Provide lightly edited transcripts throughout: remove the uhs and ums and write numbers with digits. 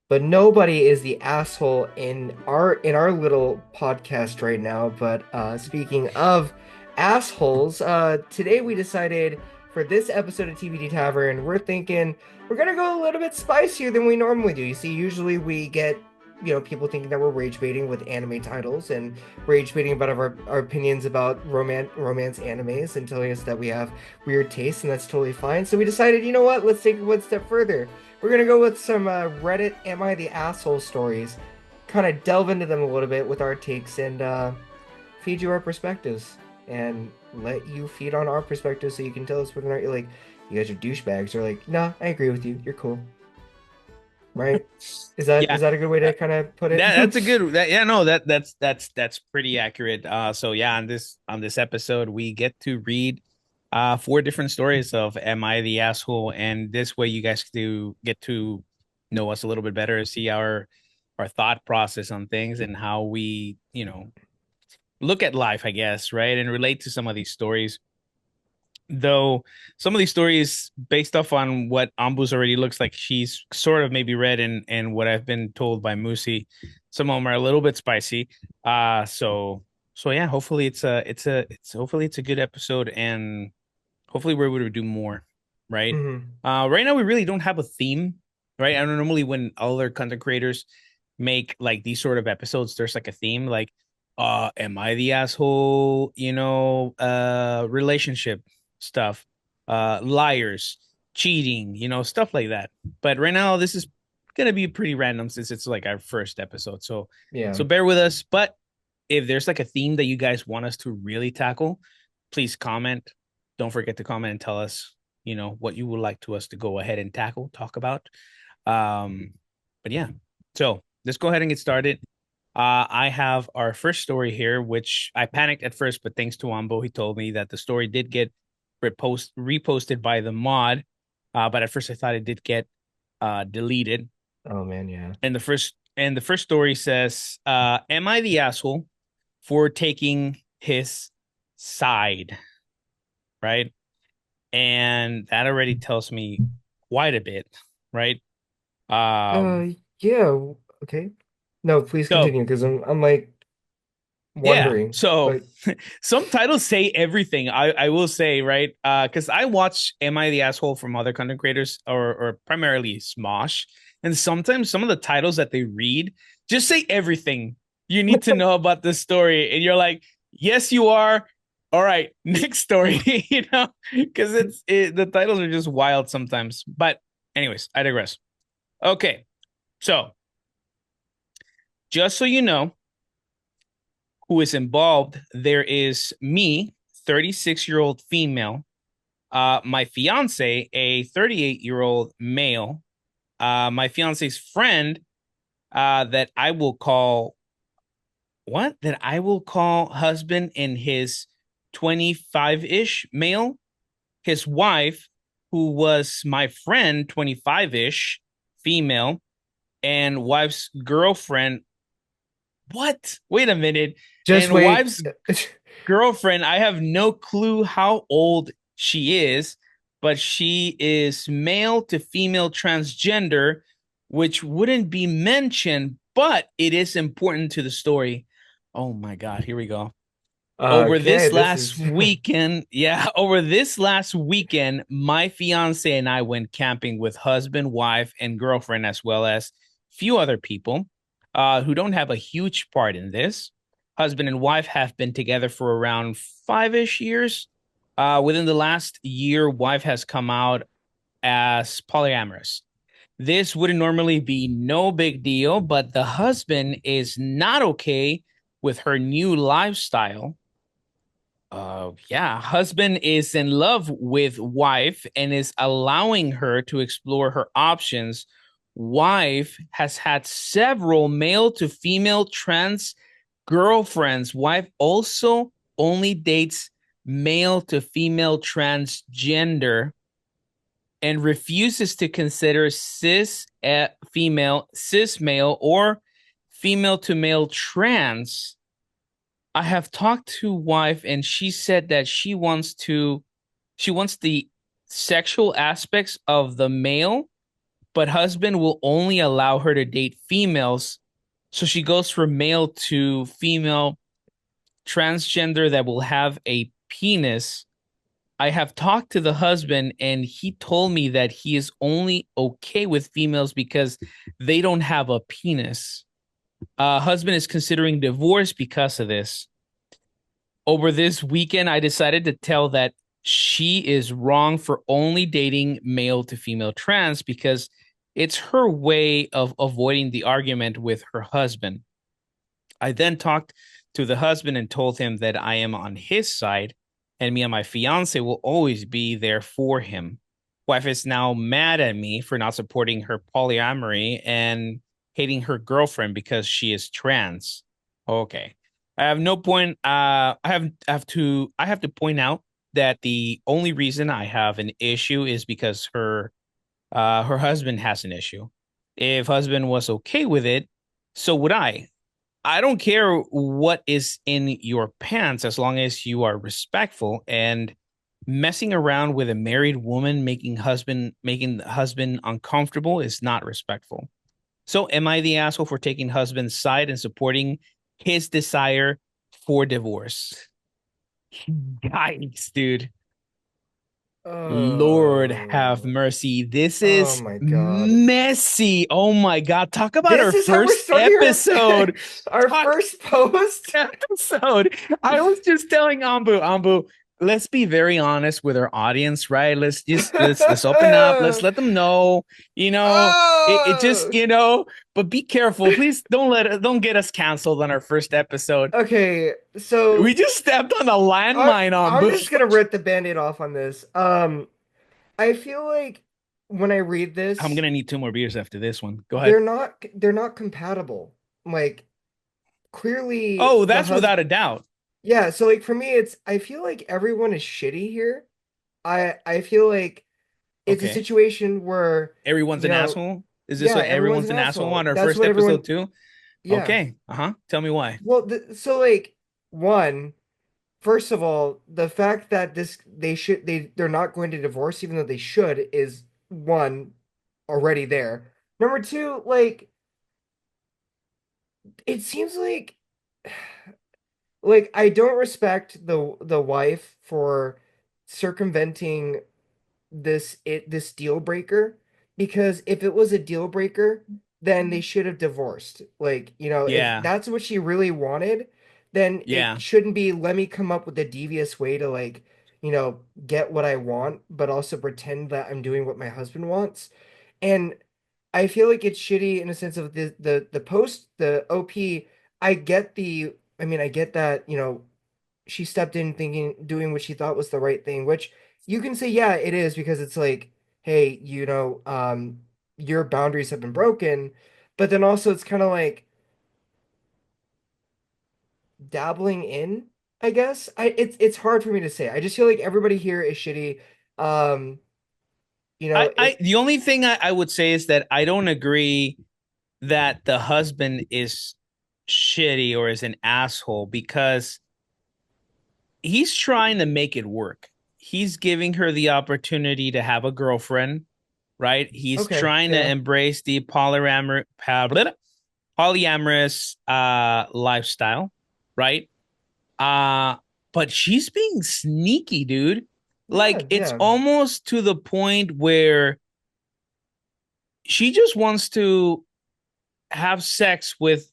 but nobody is the asshole in our little podcast right now. But speaking of assholes, today we decided for this episode of TBD Tavern, we're thinking we're gonna go a little bit spicier than we normally do. You see, usually we get people thinking that we're rage baiting with anime titles and rage baiting about our opinions about romance animes and telling us that we have weird tastes, and that's totally fine. So we decided, you know what, let's take it one step further. We're gonna go with some Reddit "Am I the Asshole" stories, kind of delve into them a little bit with our takes and feed you our perspectives and let you feed on our perspectives so you can tell us whether or not you're like, you guys are douchebags, or like, nah, I agree with you, you're cool, right? Is that Yeah, is that a good way uh, to kind of put it? that's a good. Yeah, no, that's pretty accurate. So yeah, on this episode, we get to read four different stories of "Am I the Asshole?" And this way, you guys do get to know us a little bit better, see our thought process on things and how we look at life, I guess, right, and relate to some of these stories. Though some of these stories, based off on what Ambu's already looks like she's sort of maybe read and what I've been told by Musi, some of them are a little bit spicy. So yeah, hopefully it's hopefully it's a good episode, and hopefully we're able to do more, right? Hmm. Right now we really don't have a theme, right? I don't normally when other content creators make like these sort of episodes, there's like a theme, like am I the asshole, relationship stuff, liars, cheating, stuff like that. But right now this is gonna be pretty random since it's like our first episode. So Yeah. bear with us. But if there's like a theme that you guys want us to really tackle, please comment. Don't forget to comment and tell us, what you would like to us to go ahead and talk about. Um, but yeah, so let's go ahead and get started. I have our first story here, which I panicked at first, but thanks to Wombo, he told me that the story did get reposted by the mod. But at first I thought it did get deleted. Oh man, yeah. And the first story says, "Am I the asshole for taking his side?" Right, and that already tells me quite a bit, right? Uh, Um, yeah. Okay. No, please so continue because I'm like yeah, wondering, so but some titles say everything. I will say, right? Because I watch "Am I the Asshole" from other content creators, or primarily Smosh, and sometimes some of the titles that they read just say everything you need to know about the story, and you're like, yes, you are. All right, next story, because the titles are just wild sometimes. But anyways, I digress. Okay, so just so you know who is involved, there is me, 36-year-old female, my fiance, a 38-year-old male, my fiance's friend, that I will call what? That I will call husband in his 25-ish male, his wife, who was my friend, 25-ish female, and wife's girlfriend. What? Wait a minute. just And wait. wife's girlfriend, I have no clue how old she is, but she is male to female transgender, which wouldn't be mentioned, but it is important to the story. Oh my God, here we go. Over Okay, this this is last weekend, yeah, over this last weekend, my fiance and I went camping with husband, wife, and girlfriend, as well as few other people who don't have a huge part in this. Husband and wife have been together for around 5-ish years. Within the last year, wife has come out as polyamorous. This wouldn't normally be no big deal, but the husband is not okay with her new lifestyle. Yeah, husband is in love with wife and is allowing her to explore her options. Wife has had several male to female trans girlfriends. Wife also only dates male to female transgender and refuses to consider cis male, or female to male trans. I have talked to wife and she said that she wants the sexual aspects of the male, but husband will only allow her to date females. So she goes from male to female, transgender that will have a penis. I have talked to the husband, and he told me that he is only okay with females because they don't have a penis. Husband is considering divorce because of this. Over this weekend, I decided to tell that she is wrong for only dating male to female trans because it's her way of avoiding the argument with her husband. I then talked to the husband and told him that I am on his side and me and my fiance will always be there for him. Wife is now mad at me for not supporting her polyamory and hating her girlfriend because she is trans. Okay. I have no point I have to point out that the only reason I have an issue is because her husband has an issue. If husband was okay with it, so would I. I don't care what is in your pants as long as you are respectful, and messing around with a married woman making the husband uncomfortable is not respectful. So am I the asshole for taking husband's side and supporting his desire for divorce? Yikes, dude. Lord have Oh, mercy. This oh is my God. messy. Oh my God. Talk about our This is how we're first starting our episode. our Talk first post. episode. I was just telling Ambu, let's be very honest with our audience, right? Let's open up. Let's let them know, it just, Oh. but be careful. Please don't get us canceled on our first episode. Okay, We so just stepped on a landmine, I'm Ambu. just gonna rip the band-aid off on this. I feel like when I read I'm this, gonna need two more beers after this one. Go ahead. they're not compatible. Like clearly Oh, the that's husband. without a doubt. Yeah, so like for me, I feel like everyone is shitty here. I feel like it's a Okay. situation where, Everyone's you an know, asshole. Is this yeah, what everyone's everyone's an an asshole asshole. on our That's first what episode everyone, too? yeah. Okay. Uh-huh. Tell me why. Well, so like one, first of all, the fact that they're not going to divorce even though they should is one already there. Number two, like it seems like I don't respect the wife for circumventing this deal breaker, because if it was a deal breaker, then they should have divorced. Like, if Yeah. that's what she really wanted, then it Yeah. shouldn't be let me come up with a devious way to, like, get what I want, but also pretend that I'm doing what my husband wants. And I feel like it's shitty in a sense of the OP. I get that, she stepped in thinking doing what she thought was the right thing, which you can say, yeah, it is, because it's like, hey, your boundaries have been broken. But then also it's kind of like dabbling in, I guess. It's hard for me to say. I just feel like everybody here is shitty. Um, I it the only thing I would say is that I don't agree that the husband is shitty or is an asshole because he's trying to make it work. He's giving her the opportunity to have a girlfriend, right? He's okay, trying to yeah. embrace the polyamorous lifestyle, right? Uh but she's being sneaky, dude. Yeah, Like it's yeah. almost to the point where she just wants to have sex with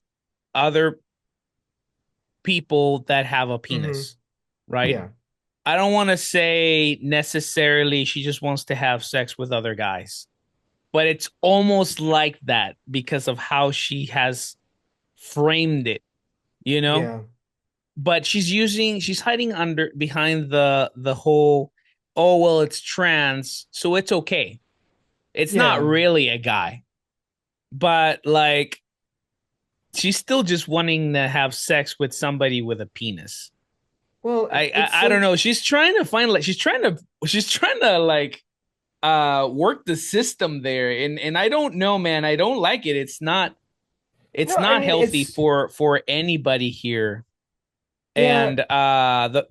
other people that have a Mm-hmm. penis, right? Yeah. I don't want to say necessarily she just wants to have sex with other guys, but it's almost like that because of how she has framed it, you know? Yeah. But she's hiding under behind the whole, oh well, it's trans, so it's okay. It's not Yeah. really a guy, but like she's still just wanting to have sex with somebody with a penis. Well, it's I don't like, know. She's trying to find like she's trying to like work the system there, and I don't know, man. I don't like it. It's no, I not mean, healthy it's, for anybody here. yeah. And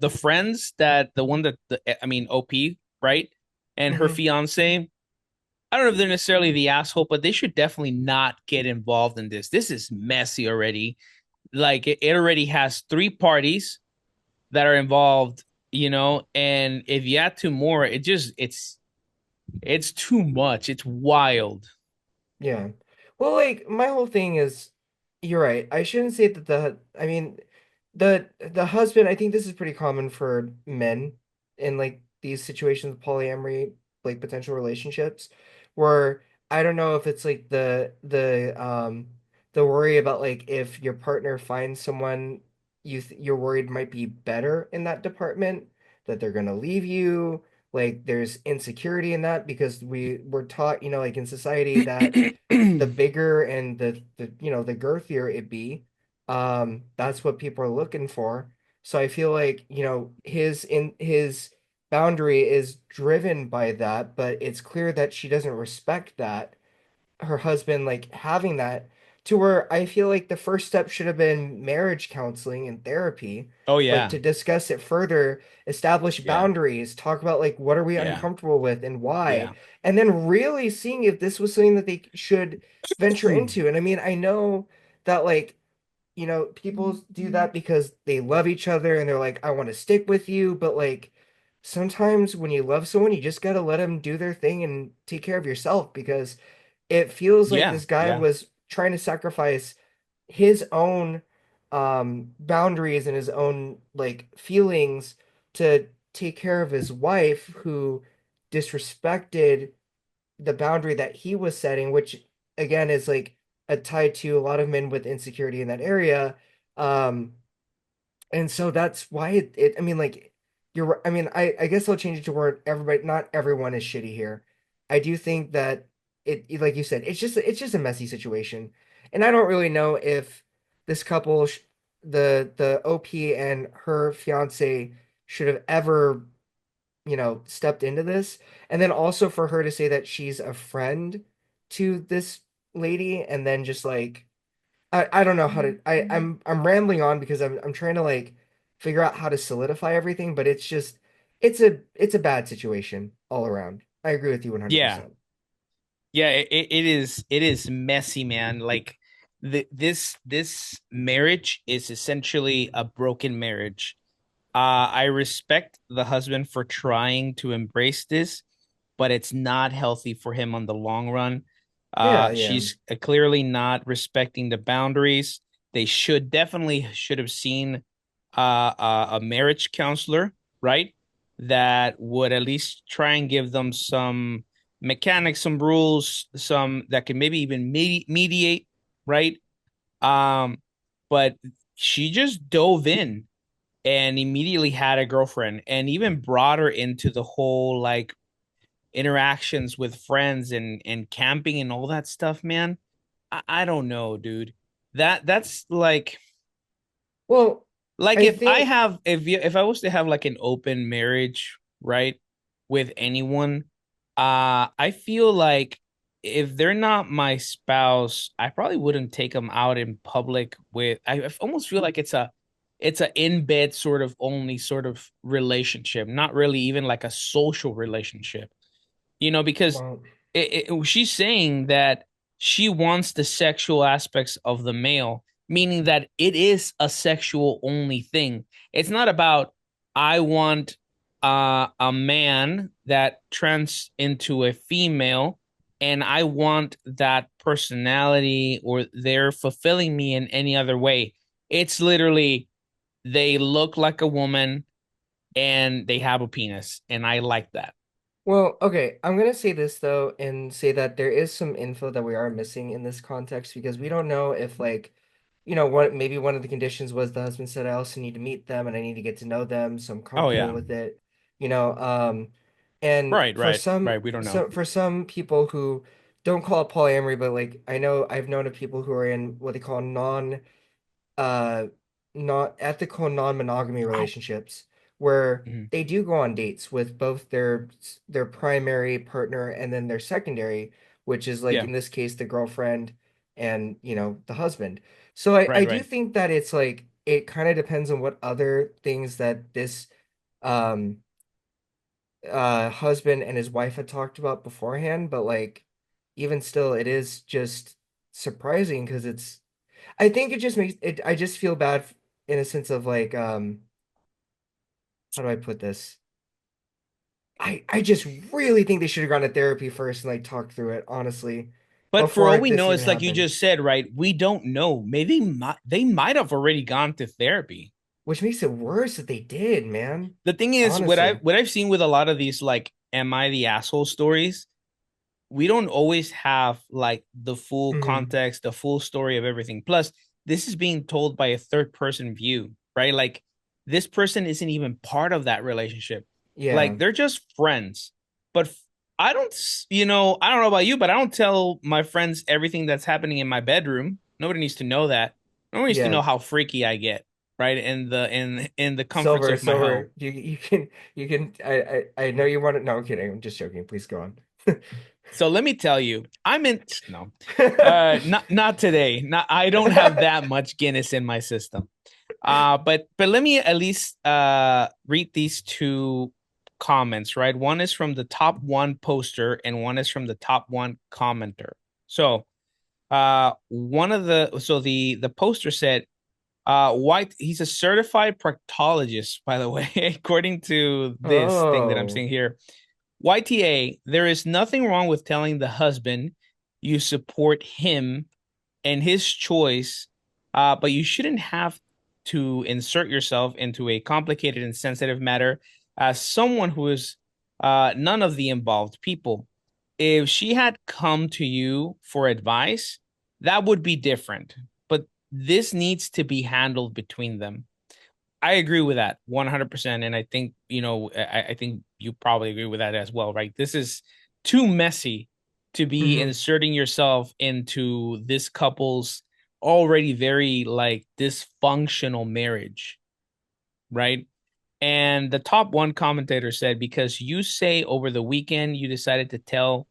the friends that the one that I mean OP, right? And her Mhm. fiance, I don't know if they're necessarily the asshole, but they should definitely not get involved in this. This is messy already. Like it already has three parties that are involved, and if you add two more, it's too much. It's wild. Yeah. Well, like my whole thing is, you're right. I shouldn't say that I mean, the husband, I think this is pretty common for men in like these situations of polyamory, like potential relationships, where I don't know if it's like the worry about like if your partner finds someone you're worried might be better in that department, that they're gonna leave you. Like there's insecurity in that because we're taught, like in society that the bigger and the girthier it be, that's what people are looking for. So I feel like, his boundary is driven by that, but it's clear that she doesn't respect that, her husband like having that, to where I feel like the first step should have been marriage counseling and therapy, Oh like yeah. to discuss it further, establish Yeah. boundaries, talk about like what are we Yeah. uncomfortable with and why, Yeah. and then really seeing if this was something that they should venture into. And I mean, I know that like, people do that because they love each other and they're like, I want to stick with you, but like sometimes when you love someone, you just got to let them do their thing and take care of yourself, because it feels like Yeah. this guy Yeah. was trying to sacrifice his own boundaries and his own like feelings to take care of his wife, who disrespected the boundary that he was setting, which again is like a tied to a lot of men with insecurity in that area. Um, and so that's why I mean, like, I mean, I guess I'll change it to where everybody, not everyone is shitty here. I do think that like you said, it's just a messy situation. And I don't really know if this couple, the OP and her fiance should have ever, stepped into this. And then also for her to say that she's a friend to this lady and then just like, I don't know how to, I'm rambling on because I'm trying to like figure out how to solidify everything, but it's a bad situation all around. I agree with you Yeah. 100%. Yeah, it is messy, man. Like this marriage is essentially a broken marriage. I respect the husband for trying to embrace this, but it's not healthy for him on the long run. Yeah, yeah. She's clearly not respecting the boundaries. They should have seen a marriage counselor, right? That would at least try and give them some mechanics, some rules, some that can maybe even mediate, right? Um, but she just dove in and immediately had a girlfriend and even brought her into the whole like interactions with friends and camping and all that stuff, man. I don't know, dude. That's Well, like I if I think, have if I was to have like an open marriage, right, with anyone, I feel like if they're not my spouse, I probably wouldn't take them out in public with I almost feel like it's a in bed sort of only sort of relationship, not really even like a social relationship, because well, she's saying that she wants the sexual aspects of the male, meaning that it is a sexual only thing. It's not about I want a man that trans into a female and I want that personality or they're fulfilling me in any other way. It's literally they look like a woman and they have a penis, and I like that. well, okay. I'm gonna say this though, and say that there is some info that we are missing in this context, because we don't know if like, what maybe one of the conditions was the husband said I also need to meet them and I need to get to know them, so I'm Oh comfortable yeah. with it. You know, and Right, for right, some right. We don't know. so for some people who don't call it polyamory, but like I've known of people who are in what they call uh not ethical non-monogamy relationships, where Mhm. they do go on dates with both their primary partner and then their secondary, which is like Yeah, in this case the girlfriend and the husband. So I right, do right. think that it's like it kind of depends on what other things that this um husband and his wife had talked about beforehand, but like even still, it is just surprising because I think it just makes it. I just feel bad in a sense of like, how do I put this? I just really think they should have gone to therapy first and like talked through it, honestly, But for before all we this know, even it's like you happened. just said, right? We don't know. Maybe they might have already gone to therapy. Which makes it worse that they did, man. The thing is, Honestly. what I've seen with a lot of these like "Am I the asshole?" stories, we don't always have like the full Hmm. context, the full story of everything. Plus, this is being told by a third person view, right? Like this person isn't even part of that relationship. Yeah. Like they're just friends. But I don't, I don't know about you, but I don't tell my friends everything that's happening in my bedroom. Nobody needs to know that. Nobody needs to Yeah. know how freaky I get, right? In the comforts Silver, of my home. silver. You can I know you want to no, I'm kidding. I'm just joking. Please go on. So let me tell you, I'm in no, not today. Not I don't have that much Guinness in my system. But let me at least read these two comments, right? One is from the top one poster and one is from the top one commenter. So one of the poster said white he's a certified proctologist, by the way, according to this thing that I'm Oh, seeing here. YTA, there is nothing wrong with telling the husband you support him and his choice, but you shouldn't have to insert yourself into a complicated and sensitive matter as someone who is none of the involved people. If she had come to you for advice, that would be different. But this needs to be handled between them. I agree with that 100%. And I think, I think you probably agree with that as well, right? This is too messy to be hmm. inserting yourself into this couple's already very like dysfunctional marriage, right? And the top one commentator said, because you say over the weekend you decided to tell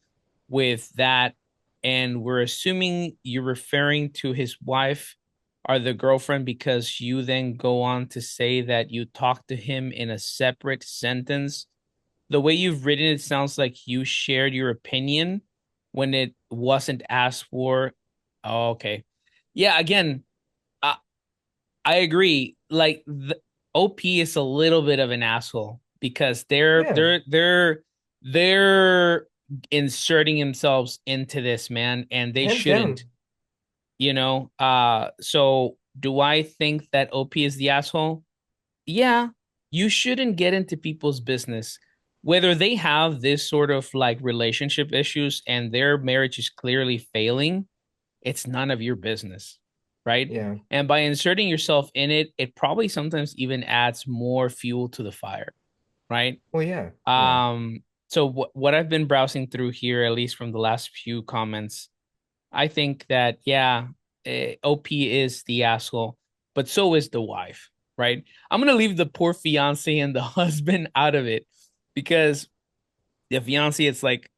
with that, and we're assuming you're referring to his wife or the girlfriend because you then go on to say that you talked to him in a separate sentence. The way you've written it sounds like you shared your opinion when it wasn't asked for. Oh, okay. Yeah, again, uh, I agree. Like the OP is a little bit of an asshole because Yeah, they're inserting themselves into this, man, and they hands shouldn't, down. so do I think that OP is the asshole? Yeah, you shouldn't get into people's business. Whether they have this sort of like relationship issues and their marriage is clearly failing, it's none of your business, right? Yeah. And by inserting yourself in it, it probably sometimes even adds more fuel to the fire, right? Well, yeah, yeah, So what I've been browsing through here, at least from the last few comments, I think that yeah, OP is the asshole, but so is the wife, right? I'm gonna leave the poor fiance and the husband out of it because the fiance, it's like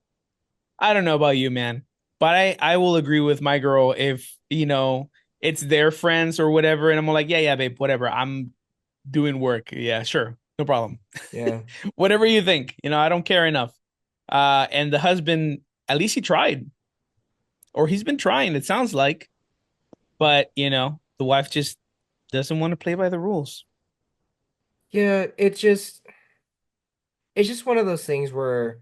I don't know about you, man, but I will agree with my girl if it's their friends or whatever, and I'm like, yeah, yeah, babe, whatever. I'm doing work. Yeah, sure, no problem. yeah. Whatever you think, I don't care enough. And the husband, at least he tried, or he's been trying. It sounds like, but the wife just doesn't want to play by the rules. Yeah, it's just one of those things where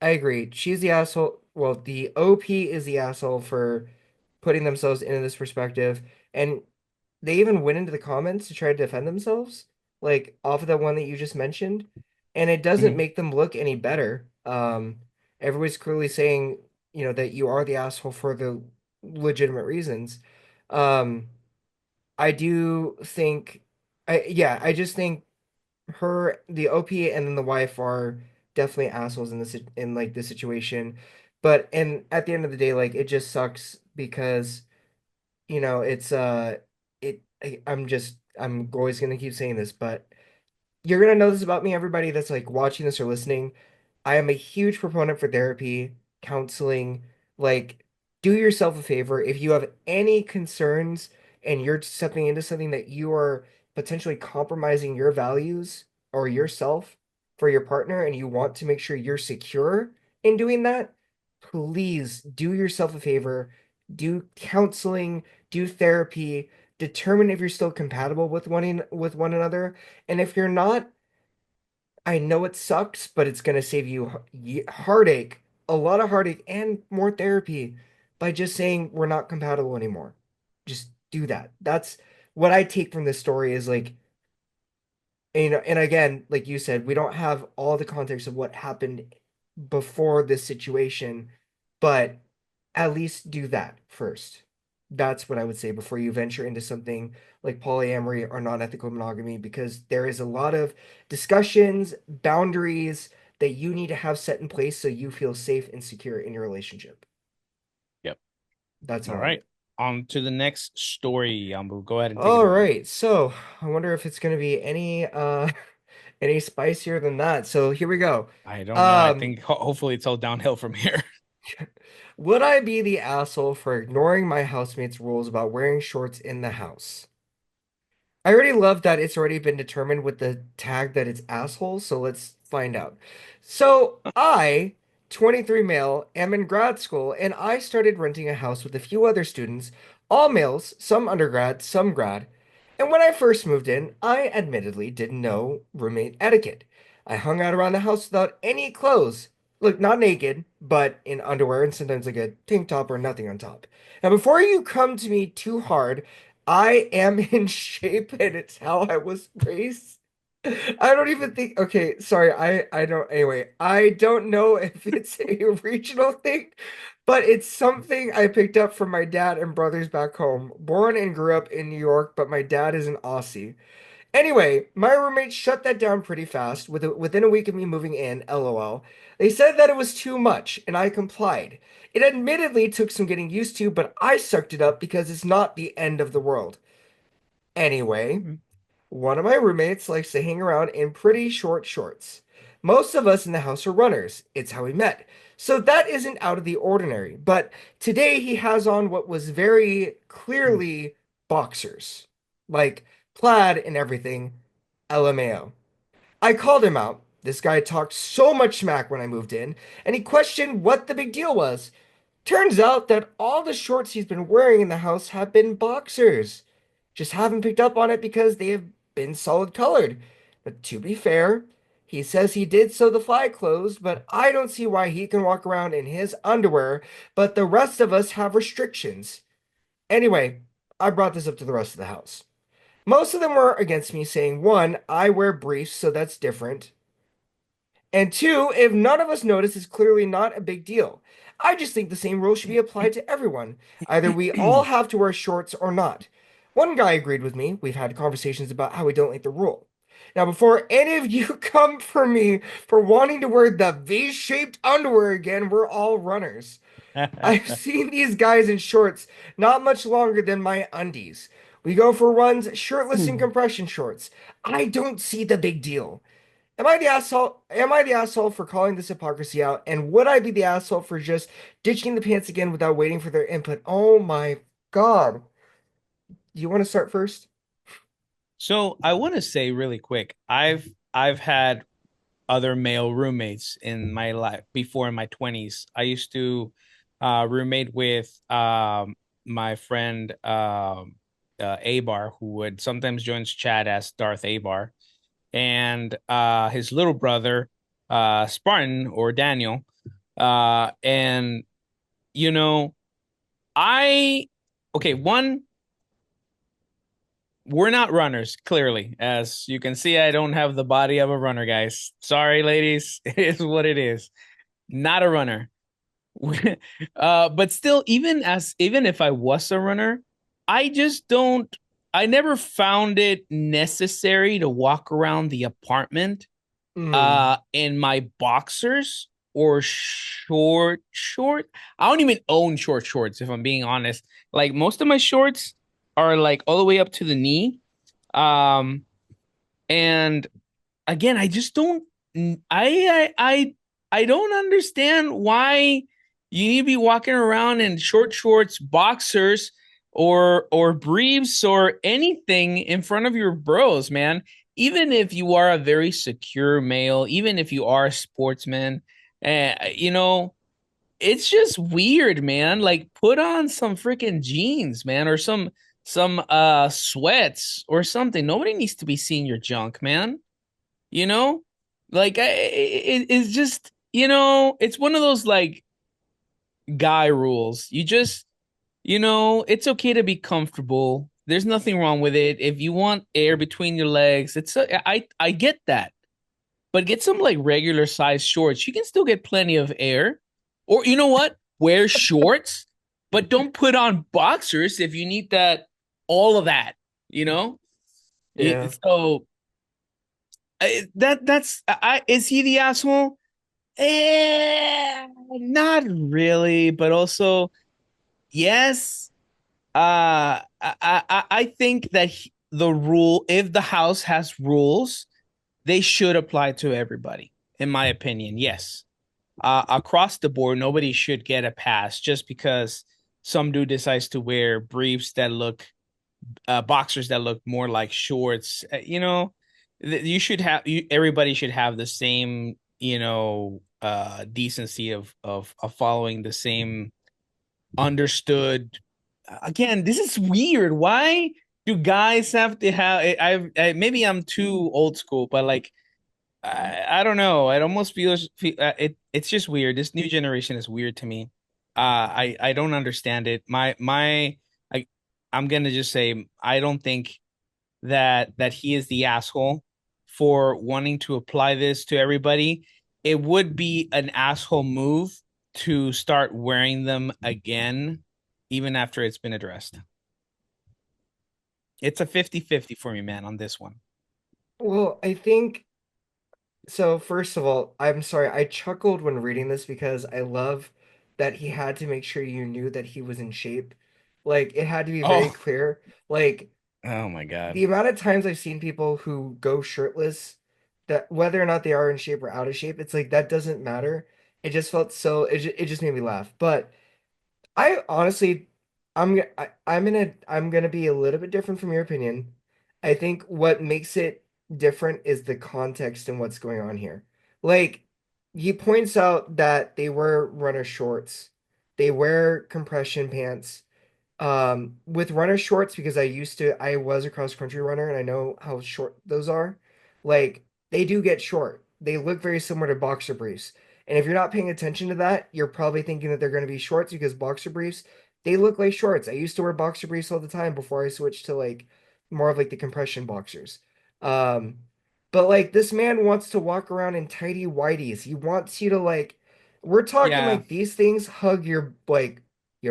I agree. She's the asshole. Well, the OP is the asshole for putting themselves into this perspective. And they even went into the comments to try to defend themselves, like off of the one that you just mentioned. And it doesn't Mhm. make them look any better. Everybody's clearly saying, that you are the asshole for the legitimate reasons. Um, I do think, I just think the OP and then the wife are definitely assholes in in like this situation. But and at the end of the day, like it just sucks because it's I'm always gonna keep saying this, but you're gonna know this about me, everybody that's like watching this or listening. I am a huge proponent for therapy, counseling. Like, do yourself a favor. If you have any concerns and you're stepping into something that you are potentially compromising your values or yourself, for your partner and you want to make sure you're secure in doing that, please do yourself a favor, do counseling, do therapy, determine if you're still compatible with one another. And if you're not, I know it sucks, but it's going to save you heartache, a lot of heartache and more therapy by just saying we're not compatible anymore. Just do that. That's what I take from this story is like, and again, like you said, we don't have all the context of what happened before this situation, but at least do that first. That's what I would say before you venture into something like polyamory or non-ethical monogamy, because there is a lot of discussions, boundaries that you need to have set in place so you feel safe and secure in your relationship. Yep. That's All all I right. would. On to the next story. We'll go ahead and take it All away. right. So I wonder if it's going to be any any spicier than that. So here we go. I don't know. I Um, think hopefully it's all downhill from here. would I be the asshole for ignoring my housemate's rules about wearing shorts in the house? I already love that it's already been determined with the tag that it's asshole, so let's find out. So, I, 23 male, am in grad school and I started renting a house with a few other students, all males, some undergrad, some grad. And when I first moved in, I admittedly didn't know roommate etiquette. I hung out around the house without any clothes. Look, not naked, but in underwear and sometimes like a tank top or nothing on top. Now, before you come to me too hard, I am in shape and it's how I was raised. I don't even think, okay, sorry, I don't, anyway, I don't know if it's a regional thing, but it's something I picked up from my dad and brothers back home. Born and grew up in New York, but my dad is an Aussie. Anyway, my roommates shut that down pretty fast within a week of me moving in, LOL. They said that it was too much, and I complied. It admittedly took some getting used to, but I sucked it up because it's not the end of the world. Anyway, one of my roommates likes to hang around in pretty short shorts. Most of us in the house are runners. It's how we met. So that isn't out of the ordinary. But today he has on what was very clearly boxers, like plaid and everything. LMAO. I called him out. This guy talked so much smack when I moved in, and he questioned what the big deal was. Turns out that all the shorts he's been wearing in the house have been boxers. Just haven't picked up on it because they have been solid colored. But to be fair, he says he did sew the fly closed, but I don't see why he can walk around in his underwear, but the rest of us have restrictions. Anyway, I brought this up to the rest of the house. Most of them were against me, saying, one, I wear briefs, so that's different. And two, if none of us notice, it's clearly not a big deal. I just think the same rule should be applied to everyone. Either we all have to wear shorts or not. One guy agreed with me. We've had conversations about how we don't like the rule. Now, before any of you come for me for wanting to wear the V-shaped underwear again, we're all runners. I've seen these guys in shorts not much longer than my undies. We go for runs shirtless in compression shorts. I don't see the big deal. Am I the asshole? Am I the asshole for calling this hypocrisy out? And would I be the asshole for just ditching the pants again without waiting for their input? Oh my God. Do you want to start first? So I want to say really quick, I've had other male roommates in my life before in my 20s. I used to roommate with my friend Abar, who would sometimes join chat as Darth Abar, and his little brother Spartan or Daniel. And you know, I okay, one, we're not runners, clearly. As you can see, I don't have the body of a runner, guys. Sorry, ladies. It is what it is. Not a runner. But still, even if I was a runner, I just don't I never found it necessary to walk around the apartment Mm, in my boxers or short. I don't even own short shorts, if I'm being honest. Like most of my shorts are like all the way up to the knee. Um, and again, I just don't. I don't understand why you need to be walking around in short shorts, boxers, or briefs or anything in front of your bros, man. even if you are a very secure male, even if you are a sportsman, you know, it's just weird, man. Like put on some freaking jeans, man, or some sweats or something. Nobody needs to be seeing your junk, man. You know? It's just, it's one of those like guy rules. You just, it's okay to be comfortable. There's nothing wrong with it. If you want air between your legs, I get that. But get some like regular size shorts. You can still get plenty of air. Or you know what? Wear shorts, but don't put on boxers if you need that all of that, you know? Yeah. So that's I is he the asshole? Not really, but also yes. I think that the rule, if the house has rules, they should apply to everybody, in my opinion. Yes. Across the board, nobody should get a pass just because some dude decides to wear briefs that look, boxers that look more like shorts. You should have, everybody should have the same, decency of following the same understood. Again, this is weird. Why do guys have to have? Maybe I'm too old school, but like I don't know. It almost it's just weird. This new generation is weird to me. I don't understand it. I I'm gonna just say I don't think that he is the asshole for wanting to apply this to everybody. It would be an asshole move to start wearing them again, even after it's been addressed. It's a 50-50 for me, man, on this one. Well, I think so. First of all, I'm sorry. I chuckled when reading this because I love that he had to make sure you knew that he was in shape. Like, it had to be very Oh, clear. Like, oh my the God. amount of times I've seen people who go shirtless, that whether or not they are in shape or out of shape, it's like that doesn't matter. It just felt so, it just made me laugh. But I honestly, I'm gonna be a little bit different from your opinion. I think what makes it different is the context and what's going on here. Like, he points out that they wear runner shorts, they wear compression pants, with runner shorts, because I was a cross country runner and I know how short those are. Like, they do get short. They look very similar to boxer briefs. And if you're not paying attention to that, you're probably thinking that they're going to be shorts because boxer briefs, they look like shorts. I used to wear boxer briefs all the time before I switched to like more of like the compression boxers. Um, but like this man wants to walk around in tidy whities. He wants you to like, we're talking Yeah. like these things hug your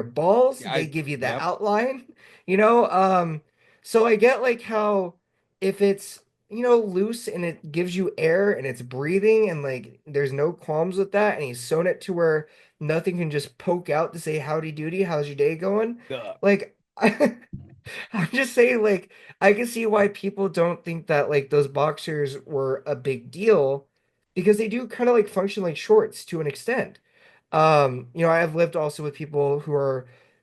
balls, Yeah, they give you the yep. outline, you know? So I get like how if it's, loose and it gives you air and it's breathing and like there's no qualms with that, and he's sewn it to where nothing can just poke out to say howdy doody, how's your day going? Ugh. Like I'm just saying, like, I can see why people don't think that like those boxers were a big deal because they do kind of like function like shorts to an extent. I have lived also with people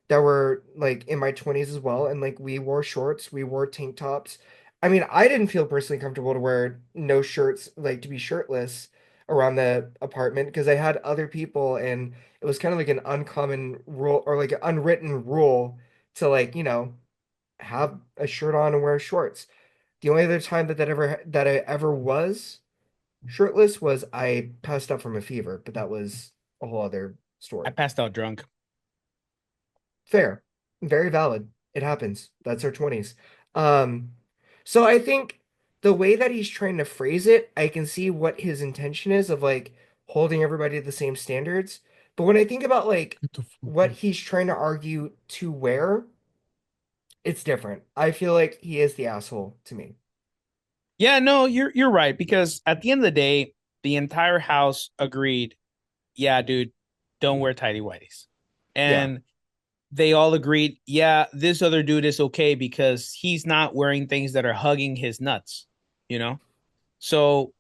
that were like in my 20s as well, and like we wore shorts, we wore tank tops. I mean, I didn't feel personally comfortable to wear no shirts, like to be shirtless around the apartment because I had other people, and it was kind of like an uncommon rule or like an unwritten rule to like, have a shirt on and wear shorts. The only other time that I ever was shirtless was I passed out from a fever, but that was a whole other I story. passed out drunk. Fair. Very valid. It happens. That's our 20s. Um, so I think the way that he's trying to phrase it, I can see what his intention is of like holding everybody to the same standards. But when I think about like Get the fuck what out. he's trying to argue to wear, it's different. I feel like he is the asshole to me. Yeah, no, you're right because at the end of the day, the entire house agreed, yeah, dude, don't wear tidy whities. Yeah. And they all agreed, yeah, this other dude is okay because he's not wearing things that are hugging his nuts, you know? So,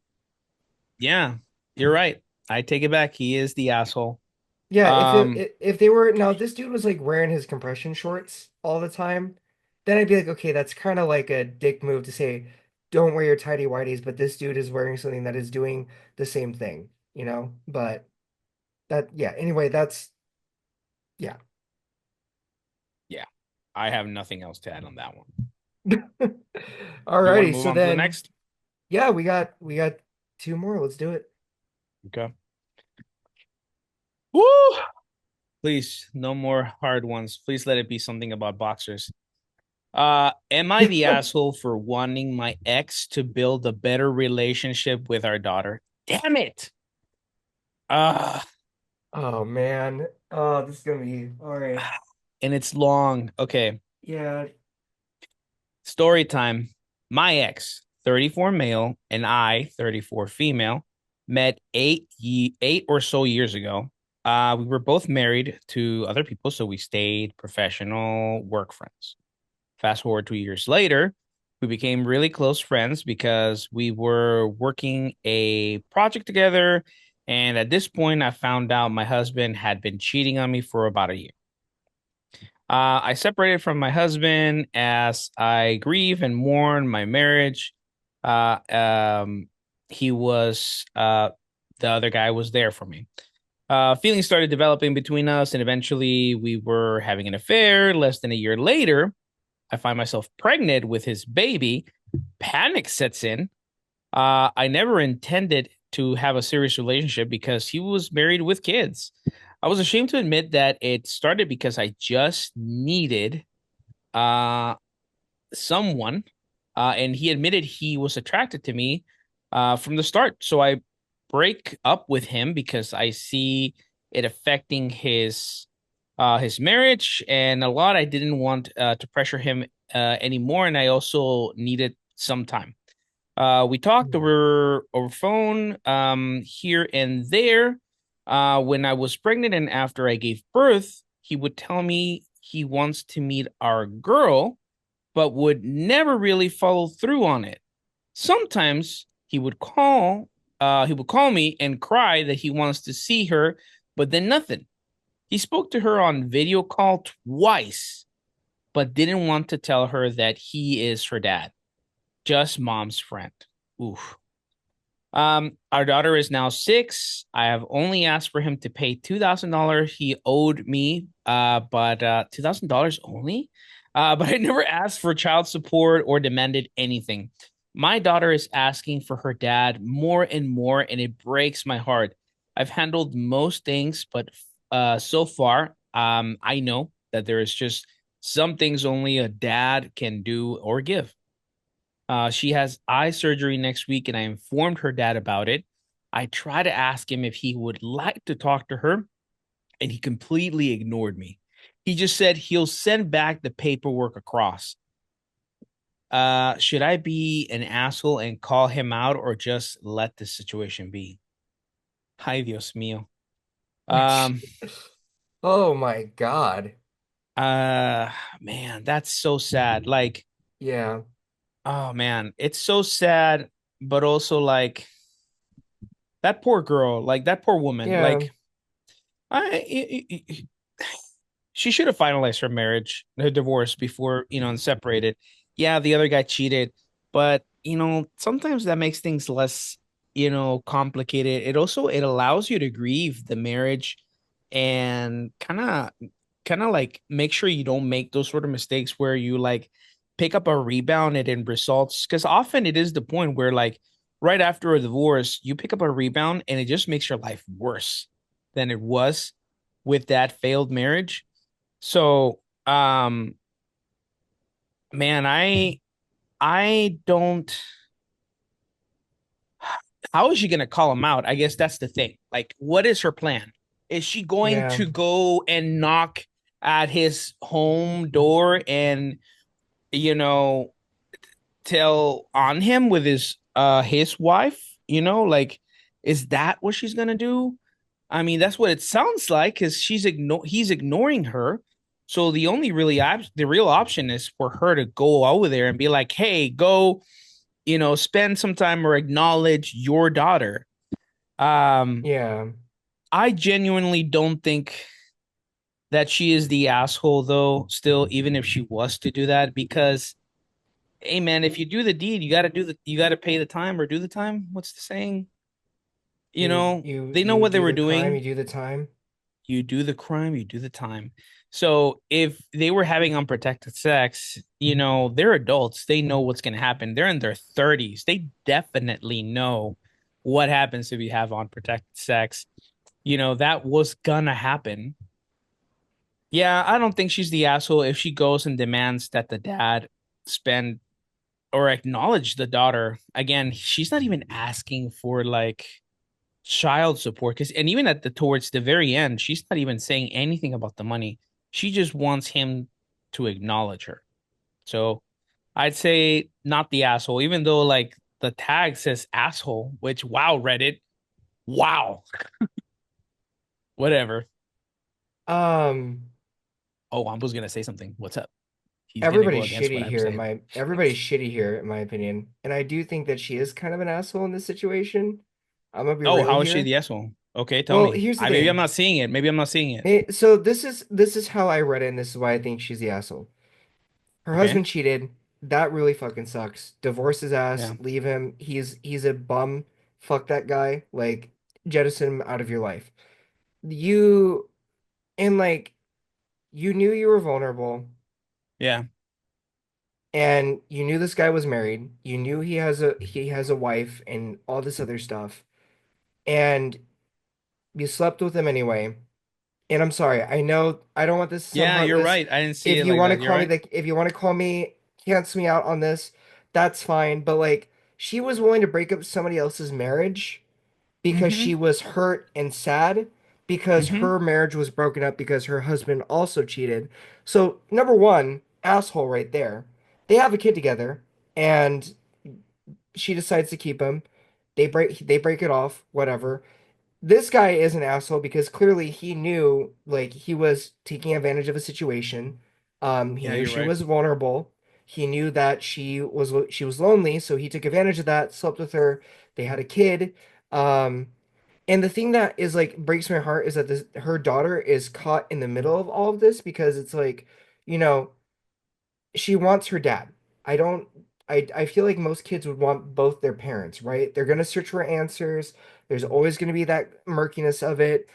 yeah, you're right. I take it back. He is the asshole. Yeah, Um, if they were now if this dude was like wearing his compression shorts all the time, then I'd be like, okay, that's kind of like a dick move to say, don't wear your tidy whities, but this dude is wearing something that is doing the same thing, you know? But that, yeah, anyway, that's, yeah. Yeah. I have nothing else to add on that one. You want to Alrighty, move so on to the then, next? yeah, we got two more. Let's do it. Okay. Woo! Please, no more hard ones. Please let it be something about boxers. Am I the asshole for wanting my ex to build a better relationship with our daughter? Damn it. Uh, Oh man. Oh, this is gonna be all right. and it's long. Okay. Yeah. Story time. My ex, 34 male, and I, 34 female, met 8 or so years ago. We were both married to other people, so we stayed professional work friends. Fast forward 2 years later, we became really close friends because we were working a project together. And at this point, I found out my husband had been cheating on me for about a year. I separated from my husband as I grieve and mourn my marriage. Uh, um, he was, the other guy was there for me. Feelings started developing between us, and eventually we were having an affair. Less than a year later, I find myself pregnant with his baby. Panic sets in. I never intended to have a serious relationship because he was married with kids. I was ashamed to admit that it started because I just needed uh, someone, and he admitted he was attracted to me from the start. So I break up with him because I see it affecting his marriage and a lot. I didn't want to pressure him anymore, and I also needed some time. We talked Hmm. over phone here and there. When I was pregnant and after I gave birth, he would tell me he wants to meet our girl, but would never really follow through on it. Sometimes he would call me and cry that he wants to see her, but then nothing. He spoke to her on video call twice, but didn't want to tell her that he is her dad, just mom's friend. Oof. Our daughter is now 6. I have only asked for him to pay $2,000 he owed me, but $2,000 only. But I never asked for child support or demanded anything. My daughter is asking for her dad more and more, and it breaks my heart. I've handled most things, but so far, I know that there is just some things only a dad can do or give. She has eye surgery next week, and I informed her dad about it. I tried to ask him if he would like to talk to her, and he completely ignored me. He just said he'll send back the paperwork across. Should I be an asshole and call him out or just let the situation be? Hi, Dios mío. Um, Oh my God. uh, man, that's so sad. Like, Yeah. oh man, it's so sad, but also like that poor girl, like that poor woman, Yeah. like I she should have finalized her marriage, her divorce before, and separated. Yeah, the other guy cheated, but sometimes that makes things less, complicated. It allows you to grieve the marriage and kind of like make sure you don't make those sort of mistakes where you like pick up a rebound and it results because often it is the point where like right after a divorce, you pick up a rebound and it just makes your life worse than it was with that failed marriage. So, man, I don't. How is she gonna call him out? I guess that's the thing. Like, what is her plan? Is she going Yeah. to go and knock at his home door and you know tell on him with his wife? Like, is that what she's gonna do? I mean, that's what it sounds like because he's ignoring her. So the real option is for her to go over there and be like, "Hey, go, spend some time or acknowledge your daughter." Um, Yeah. I genuinely don't think that she is the asshole though, still, even if she was to do that, because hey man, if you do the deed, you got to pay the time or do the time. What's the saying? They know You what they do were the crime, you doing. do the time. You do the crime, you do the time. So if they were having unprotected sex, they're adults. They know what's going to happen. They're in their 30s. They definitely know what happens if you have unprotected sex. That was going to happen. Yeah, I don't think she's the asshole if she goes and demands that the dad spend or acknowledge the daughter. Again, she's not even asking for like child support because and even at the towards the very end she's not even saying anything about the money. She just wants him to acknowledge her. So I'd say not the asshole, even though like the tag says asshole, which wow, Reddit, wow, whatever. Um, Oh, I was gonna say something. What's up? He's gonna go against what I'm saying. everybody's shitty here in my opinion. And I do think that she is kind of an asshole in this situation. I'm gonna be Oh, real how is she the here. asshole? Okay, tell Well, me. here's the I maybe I'm thing. not seeing it. Maybe I'm not seeing it. So this is how I read it, and this is why I think she's the asshole. Her Okay. husband cheated. That really fucking sucks. Divorce his ass, Yeah. leave him. He's a bum. Fuck that guy. Like, jettison him out of your life. You and like you knew you were vulnerable, Yeah. and you knew this guy was married. You knew he has a wife and all this other stuff, and you slept with him anyway. And I'm sorry. I know I don't want this to sound Yeah, you're heartless. right. I didn't see it like that. You're right. If you want to call me, cancel me out on this, that's fine. But like, she was willing to break up somebody else's marriage because Mm-hmm. she was hurt and sad because Mm-hmm. her marriage was broken up because her husband also cheated. So, number one, asshole right there. They have a kid together and she decides to keep him. They break it off, whatever. This guy is an asshole because clearly he knew like he was taking advantage of a situation. He Yeah, knew you're she right. was vulnerable. He knew that she was lonely, so he took advantage of that, slept with her. They had a kid. Um, and the thing that is like breaks my heart is that her daughter is caught in the middle of all of this because it's like, you know, she wants her dad. I don't I feel like most kids would want both their parents, right? They're gonna search for answers. There's always gonna be that murkiness of it.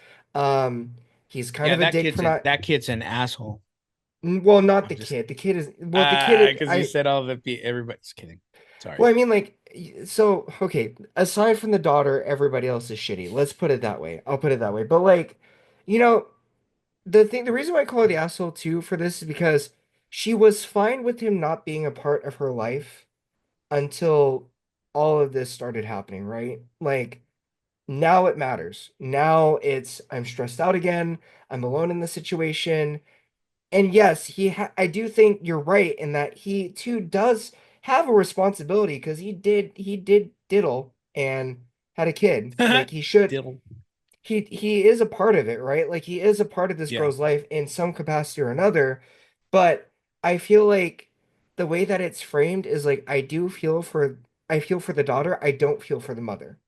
He's kind Yeah, of a dick for not that kid's an asshole. well, not the I'm just kid. The kid is well, the kid is because you I said all the everybody's kidding. well, Sorry. I mean like so okay, aside from the daughter, everybody else is shitty. Let's put it that way. I'll put it that way. But like, you know, the reason why I call her the asshole too for this is because she was fine with him not being a part of her life until all of this started happening, right? Like now it matters. Now it's I'm stressed out again. I'm alone in the situation. And yes, I do think you're right in that he too does have a responsibility because he did diddle and had a kid. Like he should Diddle. he is a part of it, right? Like he is a part of this Yeah. girl's life in some capacity or another. But I feel like the way that it's framed is like I feel for the daughter, I don't feel for the mother.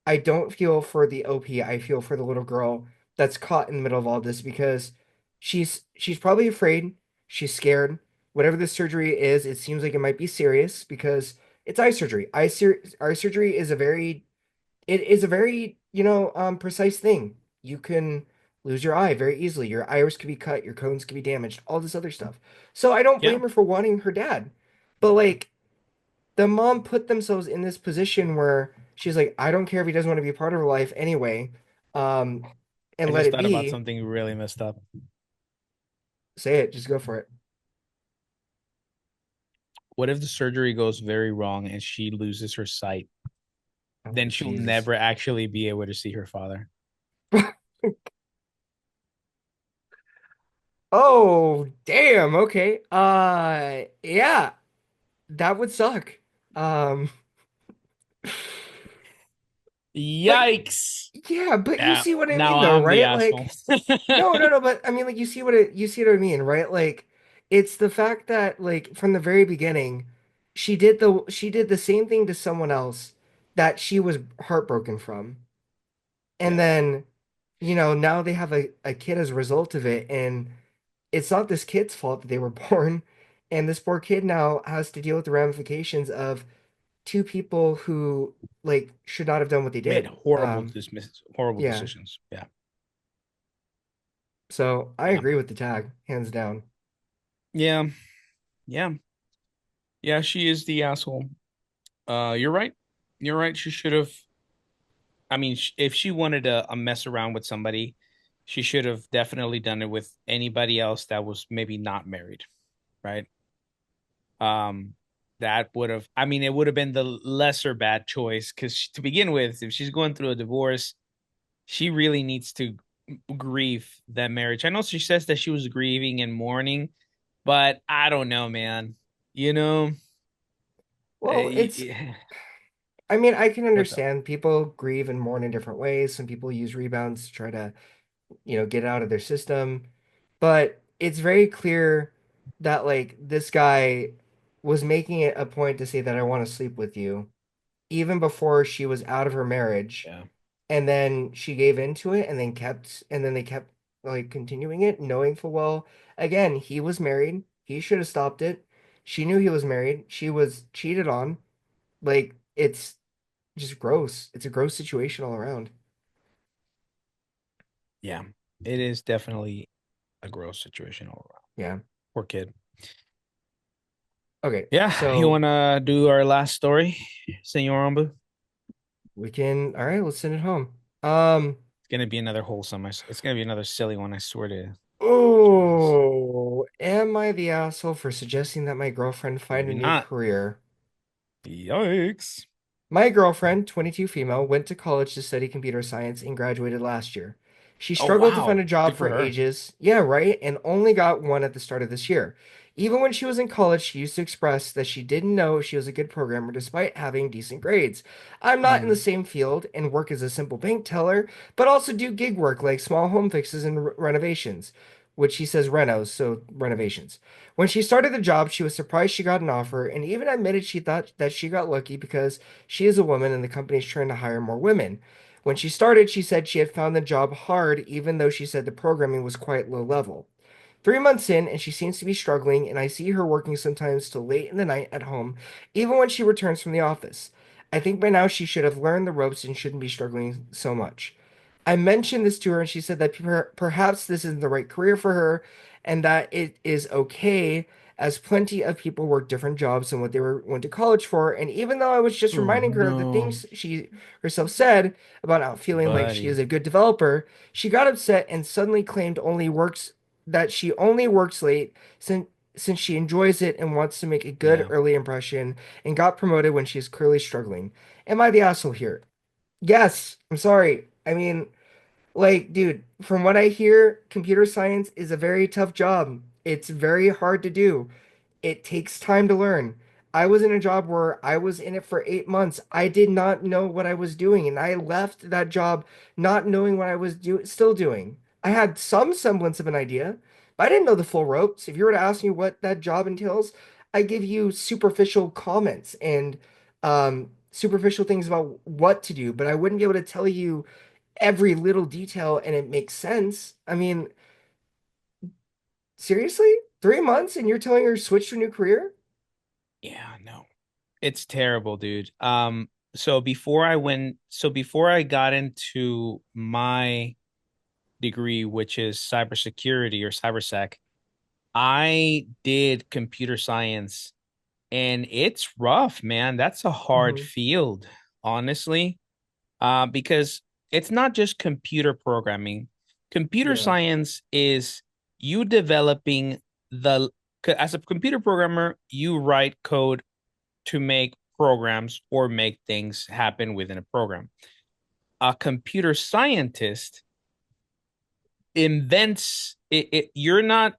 I don't feel for the OP, I feel for the little girl that's caught in the middle of all this because she's probably afraid, she's scared. Whatever the surgery is, it seems like it might be serious because it's eye surgery. Eye surgery is a very, precise thing. You can lose your eye very easily. Your iris could be cut, your cones could be damaged, all this other stuff. So I don't Yeah. blame her for wanting her dad. But like the mom put themselves in this position where she's like, I don't care if he doesn't want to be a part of her life anyway. Um, I and let just it thought about be. something really messed up. Say it, just go for it. What if the surgery goes very wrong and she loses her sight? Oh, Then she'll Jesus. never actually be able to see her father. Oh, damn. Okay. Yeah, that would suck. Um, but Yikes. yeah, but you Yeah. see what I Now mean though, I'm the right? asshole. Like, no, no, no, but I mean, like, you see what I mean, right? Like, it's the fact that, like, from the very beginning, she did the same thing to someone else that she was heartbroken from, and Yeah. then, now they have a kid as a result of it, and it's not this kid's fault that they were born. And this poor kid now has to deal with the ramifications of two people who like should not have done what they Made did. horrible Yeah. decisions. Yeah. So I Yeah. agree with the tag, hands down. Yeah. Yeah. Yeah. She is the asshole. You're right. You're right. She should have. I mean, if she wanted to mess around with somebody, she should have definitely done it with anybody else that was maybe not married, right? Um, that would have. I mean, it would have been the lesser bad choice because to begin with, if she's going through a divorce, she really needs to grieve that marriage. I know she says that she was grieving and mourning, but I don't know, man. You know, Well, it's uh, I mean, I can what's up? understand people grieve and mourn in different ways. Some people use rebounds to try to, get it out of their system. But it's very clear that like this guy was making it a point to say that I want to sleep with you even before she was out of her marriage. Yeah, And then she gave into it and then they kept like continuing it, knowing full well, again, he was married. He should have stopped it. She knew he was married. She was cheated on. Like it's just gross. It's a gross situation all around. yeah, it is definitely a gross situation all around. Yeah. Poor kid. Okay. Yeah, you So wanna do our last story, Senor Ombu? we can, all right, let's send it home. Um, It's gonna be another wholesome. It's gonna be another silly one. I swear to. Jeez. oh, am I the asshole for suggesting that my girlfriend find a Maybe new not. career? Yikes. My girlfriend, 22 female, went to college to study computer science and graduated last year. She Oh struggled to find wow. a job Good for for her. ages, yeah, right, and only got one at the start of this year. Even when she was in college, she used to express that she didn't know she was a good programmer despite having decent grades. I'm not in the Mm, same field and work as a simple bank teller, but also do gig work like small home fixes and renovations, which she says renos, so renovations. When she started the job, she was surprised she got an offer and even admitted she thought that she got lucky because she is a woman and the company is trying to hire more women. When she started, she said she had found the job hard, even though she said the programming was quite low level. 3 months in, and she seems to be struggling, and I see her working sometimes till late in the night at home, even when she returns from the office. I think by now she should have learned the ropes and shouldn't be struggling so much. I mentioned this to her, and she said that perhaps this isn't the right career for her, and that it is okay, as plenty of people work different jobs than what they went to college for. And even though I was just oh reminding her of the no, things she herself said about not feeling like she is buddy. a good developer, she got upset and suddenly claimed only works that she only works late since she enjoys it and wants to make a good Yeah. early impression and got promoted when she's clearly struggling. Am I the asshole here? Yes, I'm sorry. I mean, like, dude, from what I hear, computer science is a very tough job. It's very hard to do. It takes time to learn. I was in a job where I was in it for 8 months. I did not know what I was doing, and I left that job not knowing what I was still doing. I had some semblance of an idea, but I didn't know the full ropes. If you were to ask me what that job entails, I give you superficial comments and superficial things about what to do, but I wouldn't be able to tell you every little detail and it makes sense. I mean, seriously? 3 months and you're telling her to switch to a new career? Yeah, no. It's terrible, dude. So before I got into my degree, which is cybersecurity or cybersec, I did computer science and it's rough, man. That's a hard Hmm. field, honestly, because it's not just computer programming. Computer Yeah. science is you developing the, as a computer programmer, you write code to make programs or make things happen within a program. A computer scientist invents it. You're not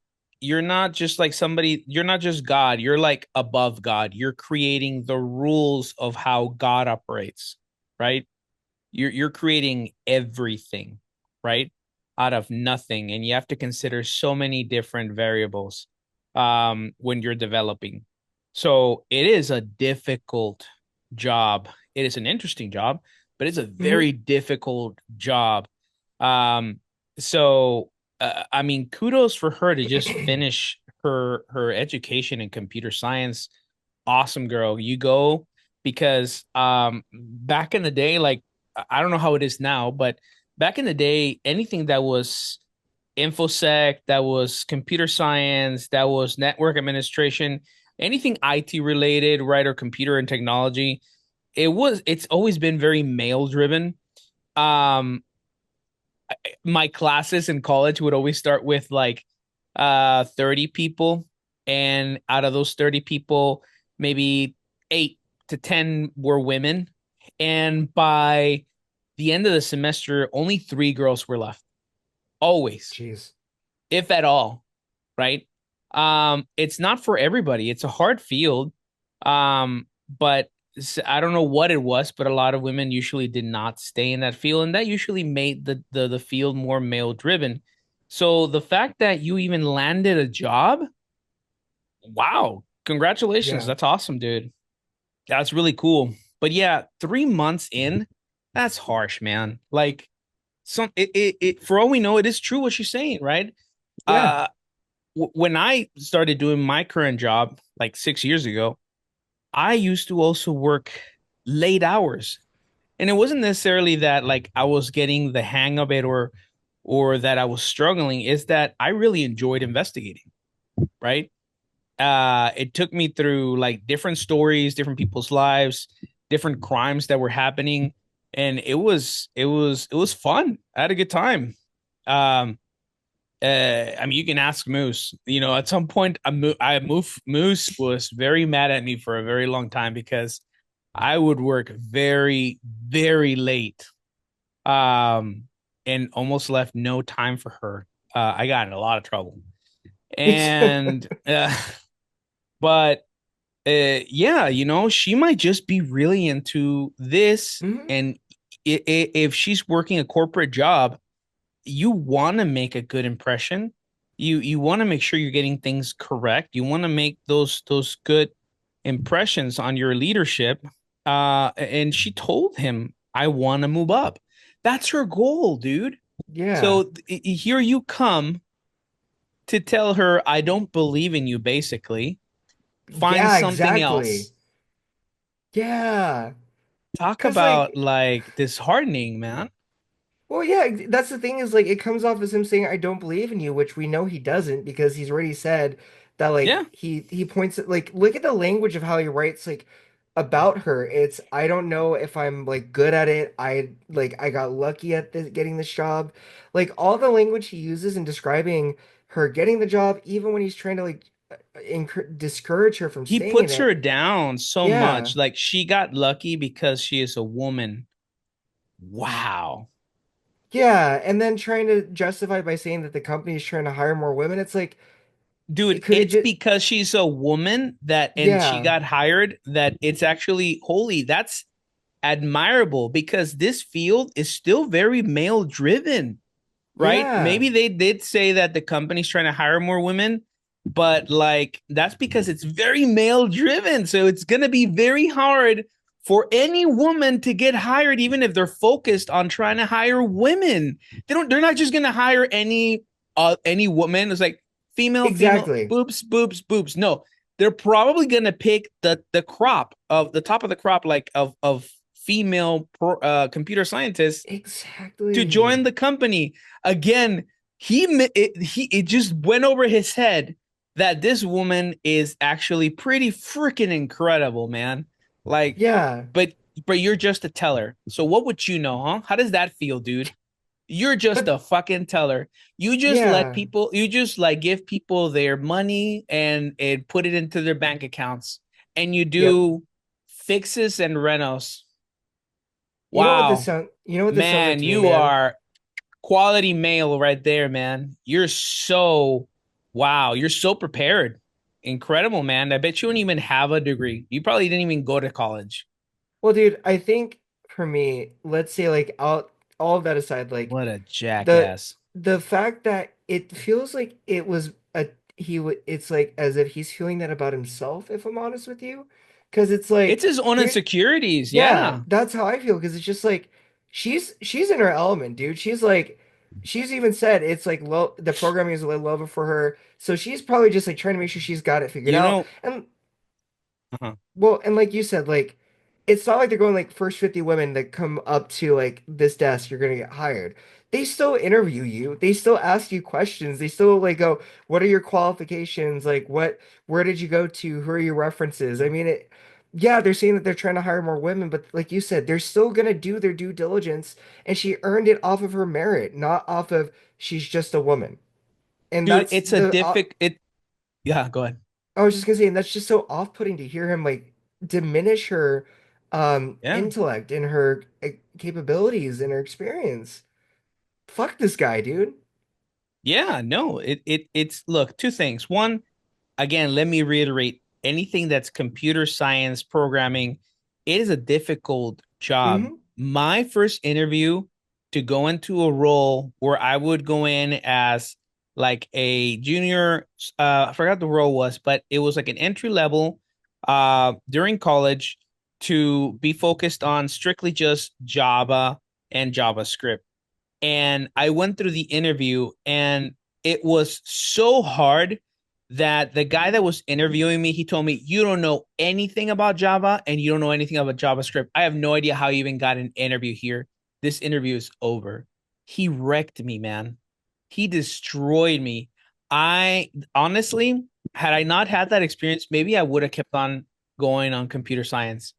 just like somebody, you're not just God, you're like above God. You're creating the rules of how God operates, right? You're creating everything, right? Out of nothing. And you have to consider so many different variables when you're developing. So it is a difficult job. It is an interesting job, but it's a Hmm. very difficult job. Um, so I mean, kudos for her to just finish. her education in computer science. Awesome girl. You go because back in the day, like I don't know how it is now, but back in the day, anything that was infosec, that was computer science, that was network administration, anything IT related, right, or computer and technology, it's always been very male driven. Um, my classes in college would always start with like 30 people, and out of those 30 people, maybe 8 to 10 were women, and by the end of the semester only 3 girls were left, always, Jeez. if at all, right? It's not for everybody. It's a hard field. But I don't know what it was, but a lot of women usually did not stay in that field, and that usually made the field more male driven. So the fact that you even landed a job, wow, congratulations. Yeah. That's awesome, dude. That's really cool. But yeah, 3 months in, that's harsh, man. Like for all we know, it is true what she's saying, right? Yeah. Uh when I started doing my current job like 6 years ago, I used to also work late hours. And it wasn't necessarily that like I was getting the hang of it or that I was struggling, is that I really enjoyed investigating, right? It took me through like different stories, different people's lives, different crimes that were happening, and it was fun. I had a good time. Um I mean, you can ask Moose. You know, at some point, Moose was very mad at me for a very long time because I would work very, very late, um, and almost left no time for her. I got in a lot of trouble, and but yeah, you know, she might just be really into this, Hmm. and if she's working a corporate job, you want to make a good impression. You want to make sure you're getting things correct. You want to make those good impressions on your leadership. And she told him, I want to move up. That's her goal, dude. Yeah. So here you come to tell her, I don't believe in you, basically. Find Yeah, something exactly. else. Yeah. Talk Cause about like, like disheartening, man. well, yeah, that's the thing is like it comes off as him saying I don't believe in you, which we know he doesn't because he's already said that Yeah. like he points at like look at the language of how he writes like about her. It's I don't know if I'm like good at it. I got lucky at this getting this job. Like all the language he uses in describing her getting the job, even when he's trying to like discourage her from He staying in puts her it. down so Yeah. much. Like she got lucky because she is a woman. Wow. Yeah, and then trying to justify by saying that the company is trying to hire more women. It's like it Dude, could have it's just, because she's a woman that and she yeah, got hired that it's actually holy. That's admirable because this field is still very male driven, right? yeah, Maybe they did say that the company's trying to hire more women, but like that's because it's very male driven. So it's going to be very hard for any woman to get hired, even if they're focused on trying to hire women. They're not just going to hire any woman. It's like female, exactly. boobs, boobs, boobs. No, they're probably going to pick the crop of the top of the crop, like of female computer scientists to join Exactly. the company. Again, it just went over his head that this woman is actually pretty freaking incredible, man. Like, Yeah. but but you're just a teller. So what would you know, huh? How does that feel, dude? You're just But a fucking teller. You just let yeah. people, you just like give people their money and put it into their bank accounts, and you Yep. do fixes and renos. Wow, You know what this sounds like man, to me, you man? are quality mail right there, man. You're so wow, you're so prepared. Incredible, man. I bet you don't even have a degree. You probably didn't even go to college. Well, dude, I think for me, let's say like all of that aside, like What a the jackass. the fact that it feels like it was a he would it's like as if he's feeling that about himself, if I'm honest with you. Because it's It's like his own here, insecurities. yeah, Yeah. that's how I feel because it's just like she's in her element, dude. She's like she's even said it's like low, the programming is a little low for her. So she's probably just like trying to make sure she's got it figured You out. know, And uh-huh. well, and like you said, like it's not like they're going like first 50 women that come up to like this desk, you're gonna get hired. They still interview you. They still ask you questions. They still like go, what are your qualifications? Like where did you go to? Who are your references? I mean yeah, they're saying that they're trying to hire more women, but like you said, they're still gonna do their due diligence, and she earned it off of her merit, not off of she's just a woman. And Dude, that's it's a the difficult it yeah, go ahead. I was just gonna say, and that's just so off-putting to hear him like diminish her Yeah. intellect and her capabilities and her experience. Fuck this guy, dude. Yeah, no, it's look, two things. One, again, let me reiterate, anything that's computer science programming, it is a difficult job. Hmm. My first interview to go into a role where I would go in as like a junior, I forgot the role was, but it was like an entry level during college to be focused on strictly just Java and JavaScript. And I went through the interview, and it was so hard that the guy that was interviewing me, he told me, you don't know anything about Java and you don't know anything about JavaScript. I have no idea how you even got an interview here. This interview is over. He wrecked me, man. He destroyed me. I honestly, had I not had that experience, maybe I would have kept on going on computer science,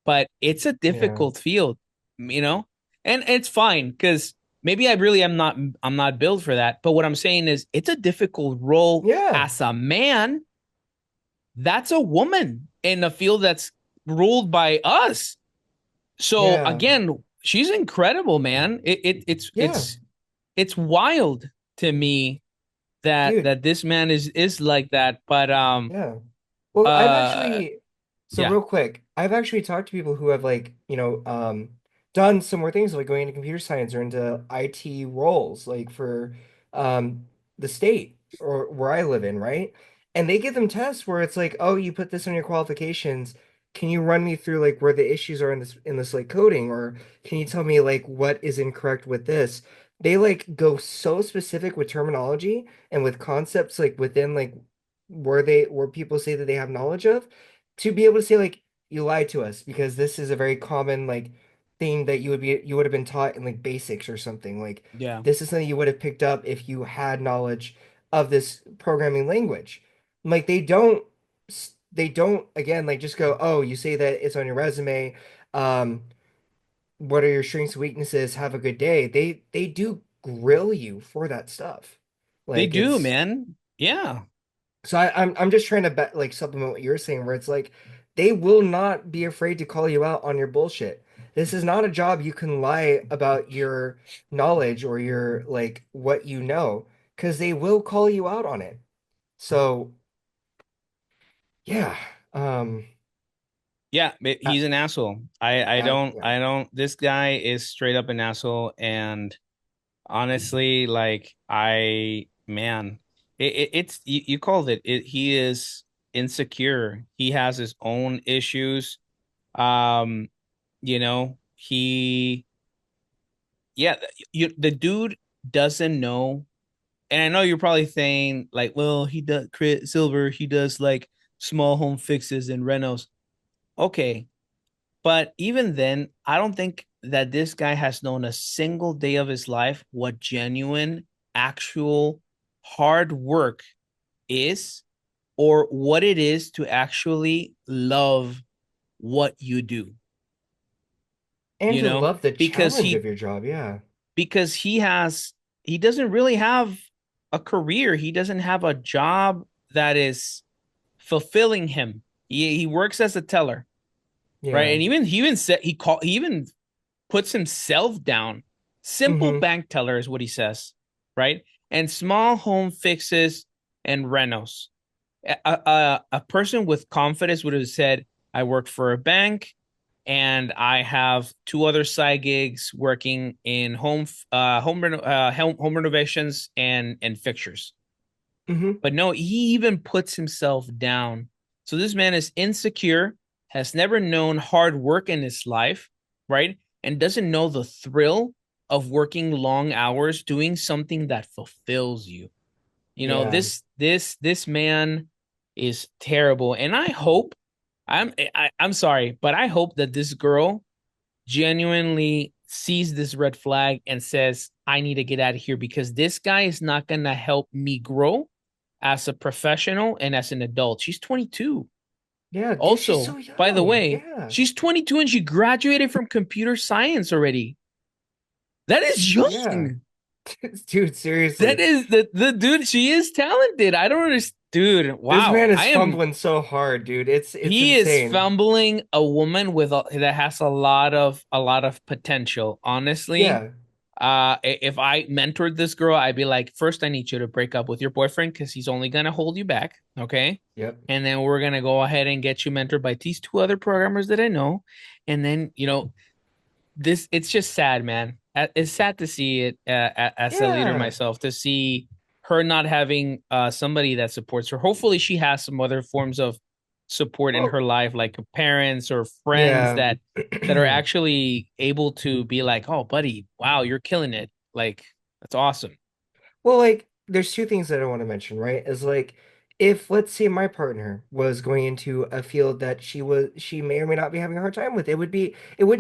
but it's a Yeah. difficult field, you know, and it's fine because maybe I really am not, I'm not built for that. But what I'm saying is, it's a difficult role Yeah. as a man. That's a woman in a field that's ruled by us. So Yeah. again, she's incredible, man. Yeah. It's wild to me that Dude. this man is like that. But Yeah. Well, I've uh actually, so yeah, real quick, I've actually talked to people who have like, done similar things like going into computer science or into IT roles, like for um the state or where I live in, right? And they give them tests where it's like, oh, you put this on your qualifications. Can you run me through like where the issues are in this like coding, or can you tell me like what is incorrect with this? They like go so specific with terminology and with concepts like within like where people say that they have knowledge of, to be able to say like you lied to us because this is a very common like thing that you would have been taught in like basics or something, like yeah, this is something you would have picked up if you had knowledge of this programming language. Like they don't again like just go, oh, you say that it's on your resume, um what are your strengths and weaknesses, have a good day. They do grill you for that stuff. they Like do, it's man. Yeah, so I'm just trying to like supplement what you're saying, where it's like they will not be afraid to call you out on your bullshit. This is not a job you can lie about your knowledge or your like what you know, because they will call you out on it. So yeah, um, yeah, I, he's an asshole. yeah, I don't. This guy is straight up an asshole, and honestly, like man, it's you called it. He is insecure. He has his own issues. Um, he, yeah, the dude doesn't know. And I know you're probably saying like, well, he does crit silver. He does like small home fixes and renos. Okay, but even then, I don't think that this guy has known a single day of his life what genuine, actual hard work is, or what it is to actually love what you do, and you to know? love the Because challenge of your job. Yeah, he doesn't really have a career. He doesn't have a job that is fulfilling him. He works as a teller, right? yeah, And even he even said he even puts himself down. Simple mm-hmm, bank teller is what he says, right? And small home fixes and renos. A person with confidence would have said, I work for a bank and I have two other side gigs working in home renovations and fixtures. mm-hmm. But no, he even puts himself down. So this man is insecure, has never known hard work in his life, right? And doesn't know the thrill of working long hours doing something that fulfills you. You know, Yeah. this man is terrible. And I hope I'm sorry, but I hope that this girl genuinely sees this red flag and says, I need to get out of here because this guy is not going to help me grow as a professional and as an adult. She's 22. Yeah, dude, she's Also, so by the young. way, Yeah. she's 22 and she graduated from computer science already. That is Yeah. young. Dude, That seriously. is the dude. She is talented. I don't understand. Dude, This wow. man is I am. fumbling so hard, dude. It's He is insane. fumbling a woman with that has a lot of potential. Honestly, Yeah. if I mentored this girl, I'd be like, first, I need you to break up with your boyfriend because he's only gonna hold you back, okay? Yep. And then we're gonna go ahead and get you mentored by these two other programmers that I know, and then this it's just sad, man. It's sad to see it as a leader Yeah. myself to see her not having somebody that supports her. Hopefully, she has some other forms of support in Well, her life, like parents or friends yeah. that are actually able to be like, "Oh, buddy, wow, you're killing it! Like that's awesome." Well, like, there's two things that I want to mention, right? Is like, if let's say my partner was going into a field that she may or may not be having a hard time with, it wouldn't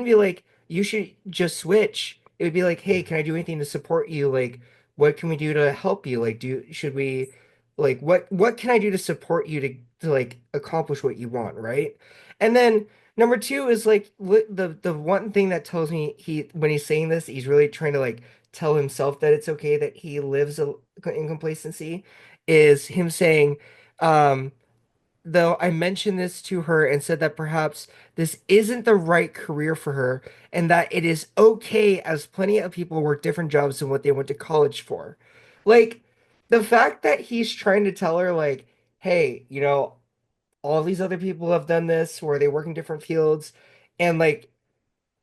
be like you should just switch. It would be like, hey, can I do anything to support you? Like, what can we do to help you? Like, should we, like, what can I do to support you to like accomplish what you want, right? And then number two is like the one thing that tells me he when he's saying this, he's really trying to like tell himself that it's okay that he lives in complacency is him saying, um, though I mentioned this to her and said that perhaps this isn't the right career for her and that it is okay as plenty of people work different jobs than what they went to college for. Like the fact that he's trying to tell her like, hey, all these other people have done this where they work in different fields and like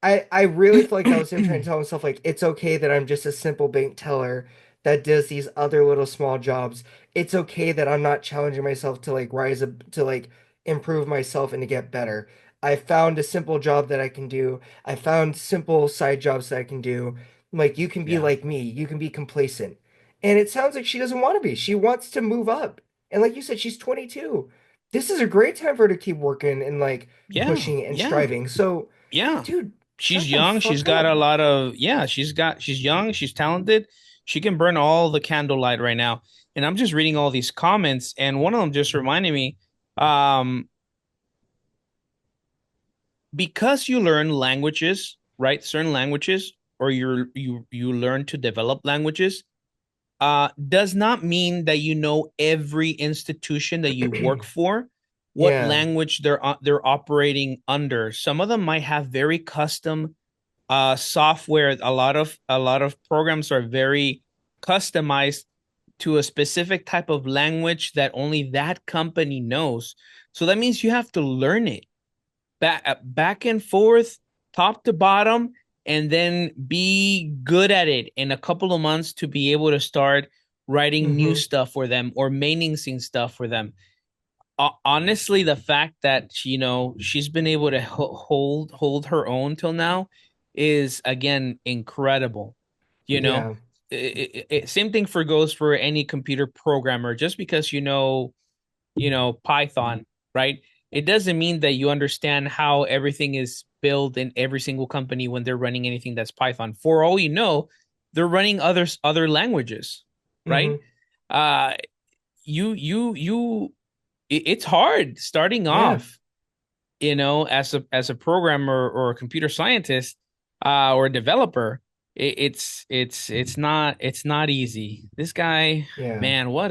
I really feel like that was him trying to tell himself like it's okay that I'm just a simple bank teller that does these other little small jobs. It's okay that I'm not challenging myself to like rise up to like improve myself and to get better. I found a simple job that I can do. I found simple side jobs that I can do. Like you can be Yeah, like me. You can be complacent. And it sounds like she doesn't want to be. She wants to move up. And like you said, she's 22. This is a great time for her to keep working and like yeah, pushing and yeah, striving. So, yeah. dude, She's shut the young. She's fuck got up. a lot of yeah. She's young. She's talented. She can burn all the candlelight right now. And I'm just reading all these comments, and one of them just reminded me, um, because you learn languages, right? Certain languages, or you learn to develop languages, does not mean that you know every institution that you work for, what Yeah. language they're operating under. Some of them might have very custom software. A lot of programs are very customized to a specific type of language that only that company knows. So that means you have to learn it back and forth, top to bottom, and then be good at it in a couple of months to be able to start writing new Hmm. stuff for them or maintenance stuff for them. Honestly, the fact that she's been able to hold her own till now is again incredible. You know, Yeah. same thing goes for any computer programmer. Just because Python, right? It doesn't mean that you understand how everything is built in every single company when they're running anything that's Python. For all you know, they're running other languages, right? Hmm. Uh it's hard starting Yeah. off, as a programmer or a computer scientist or a developer. It's not easy. This guy, Yeah. man, what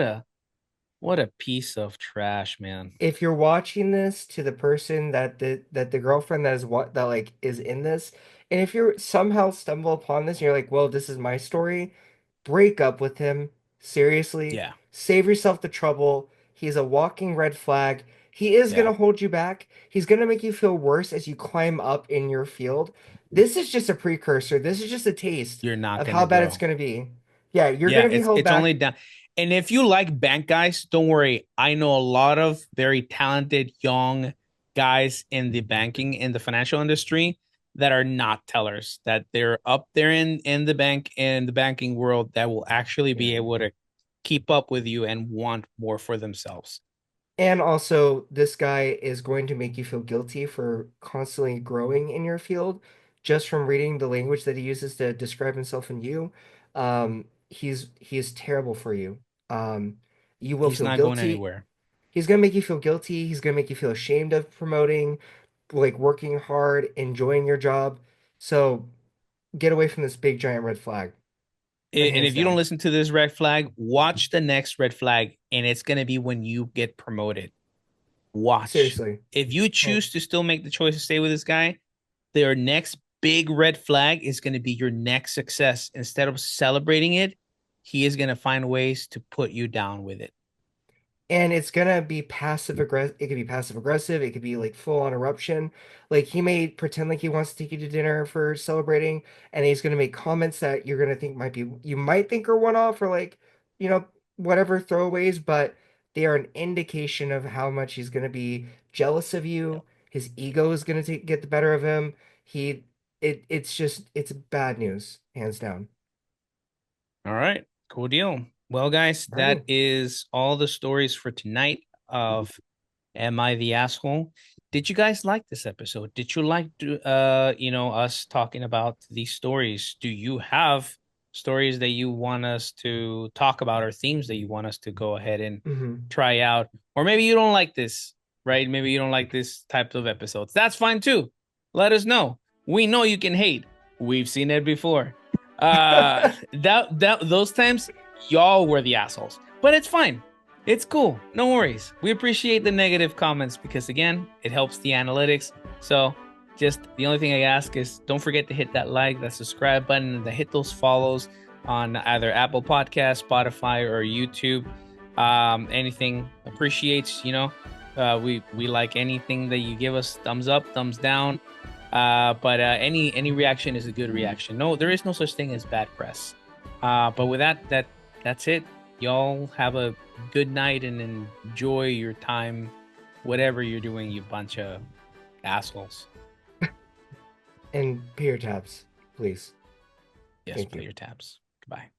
a piece of trash, man. If you're watching this to the person that the girlfriend that is what that like is in this, and if you're somehow stumble upon this and you're like, well, this is my story, break up with him. Seriously. Yeah. Save yourself the trouble. He's a walking red flag. He is Yeah. gonna hold you back. He's gonna make you feel worse as you climb up in your field. This is just a precursor. This is just a taste You're not of gonna how bad it's grow. gonna be. Yeah, you're Yeah, gonna be it's held it's only back. down. And if you like bank guys, don't worry. I know a lot of very talented young guys in the financial industry that are not tellers, that they're up there in the banking world, that will actually be Yeah. able to keep up with you and want more for themselves. And also, this guy is going to make you feel guilty for constantly growing in your field just from reading the language that he uses to describe himself and you. He is terrible for you. Um, you will He's feel not going guilty. anywhere. He's gonna make you feel guilty. He's gonna make you feel ashamed of promoting, like working hard, enjoying your job. So get away from this big giant red flag, And hands if you don't down. listen to this red flag, watch the next red flag, and it's going to be when you get promoted. Watch. Seriously. If you And choose to still make the choice to stay with this guy, their next big red flag is going to be your next success. Instead of celebrating it, he is going to find ways to put you down with it. And it's gonna be passive aggressive. It could be passive aggressive. It could be like full on eruption. Like he may pretend like he wants to take you to dinner for celebrating, and he's gonna make comments that you're gonna think might be you might think are one off or like, you know, whatever throwaways, but they are an indication of how much he's gonna be jealous of you. His ego is gonna get the better of him. It's just it's bad news, hands down. All right, cool deal. Well, guys, that Alrighty. is all the stories for tonight of Am I the Asshole? Did you guys like this episode? Did you like us talking about these stories? Do you have stories that you want us to talk about or themes that you want us to go ahead and Hmm. try out? Or maybe you don't like this, right? Maybe you don't like this type of episodes. That's fine too. Let us know. We know you can hate. We've seen it before. Those times y'all were the assholes. But it's fine. It's cool. No worries. We appreciate the negative comments because, again, it helps the analytics. So, just the only thing I ask is don't forget to hit that like, that subscribe button, and to hit those follows on either Apple Podcasts, Spotify, or YouTube. Anything appreciates, we like anything that you give us. Thumbs up, thumbs down. But any reaction is a good reaction. No, there is no such thing as bad press. But with that's it. Y'all have a good night and enjoy your time, whatever you're doing, you bunch of assholes. And pay your tabs, please. Yes, Thank play you. your tabs. Goodbye.